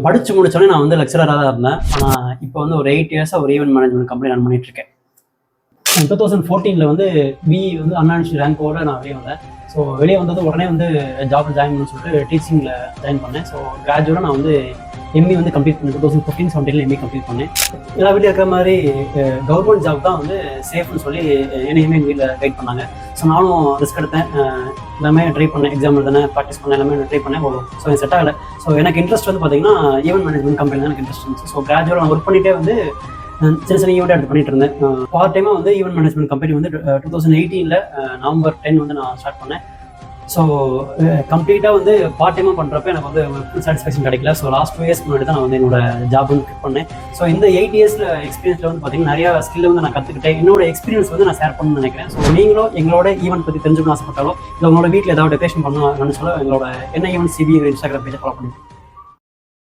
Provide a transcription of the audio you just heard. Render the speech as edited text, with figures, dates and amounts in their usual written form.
படித்து முடிச்சோடனே நான் வந்து லெக்சரராக தான் இருந்தேன். ஆனால் இப்போ வந்து ஒரு 8 இயர்ஸாக ஒரு ஈவெண்ட் மேனேஜ்மெண்ட் கம்பெனி ரன் பண்ணிகிட்ருக்கேன். 2014 வந்து பிஇ வந்து அன்யூனிவர்சிட்டி ரேங்கோடு நான் வெளியே வந்தேன். ஸோ வெளியே வந்தது உடனே வந்து ஜாப்பில் ஜாயின் பண்ணணும்னு சொல்லிட்டு டீச்சிங்கில் ஜாயின் பண்ணேன். ஸோ கிராஜுவலாக நான் வந்து எம்இ வந்து கம்ப்ளீட் பண்ணேன். 2015-17 எம்இ கம்ப்ளீட் பண்ணேன். எல்லா வீட்டில் இருக்கிற மாதிரி கவர்மெண்ட் ஜாப் தான் வந்து சேஃப்னு சொல்லி என்னையுமே எங்கள் வீட்டில் கைட் பண்ணாங்க. ஸோ நானும் ரிஸ்க் எடுத்தேன், எல்லாமே ட்ரை பண்ணேன், எக்ஸாம் எழுதினேன், ப்ராக்டிஸ் பண்ணேன், எல்லாமே ட்ரை பண்ணேன். ஸோ எனக்கு செட் ஆகலை. ஸோ எனக்கு இன்ட்ரெஸ்ட் வந்து பார்த்தீங்கன்னா ஈவெண்ட் மேனேஜ்மெண்ட் கம்பெனி தான் எனக்கு இன்ட்ரெஸ்ட் இருந்துச்சு. ஸோ கிராஜுவலாக நான் ஒர்க் பண்ணிகிட்டே வந்து சின்ன சின்ன ஈவெண்ட் எடுத்து பண்ணிட்டு இருந்தேன். பார்ட் டைமாக வந்து ஈவெண்ட் மேனேஜ்மெண்ட் கம்பெனி வந்து 2018 நவம்பர் 10 வந்து நான் ஸ்டார்ட் பண்ணேன். ஸோ கம்ப்ளீட்டாக வந்து பார்ட் டைமாக பண்ணுறப்ப எனக்கு வந்து ஃபுல் சாட்டிஸ்ஃபேக்ஷன் கிடைக்கல. ஸோ லாஸ்ட் 2 இயர்ஸ்க்கு முன்னாடி தான் நான் வந்து என்னோட ஜாப் வந்து கிளிக் பண்ணேன். ஸோ இந்த 8 இயர்ஸில் எக்ஸ்பீரியன்ஸில் வந்து பார்த்தீங்கன்னா நிறையா ஸ்கில்லை வந்து நான் கற்றுக்கிட்டேன். என்னோட எக்ஸ்பீரியன்ஸ் வந்து நான் ஷேர் பண்ணணும்னு நினைக்கிறேன். ஸோ நீங்களும் எங்களோட ஈவெண்ட் பற்றி தெரிஞ்சுக்கணும்னு ஆசைப்பட்டாலோ இல்லை உங்களோட வீட்டில் ஏதாவது டெக்கரேஷன் பண்ணணும்னு சொல்ல எங்களோட என்ன ஈவெண்ட் சிபி இன்ஸ்டாகிராம் பேஜை ஃபாலோ பண்ணுங்க.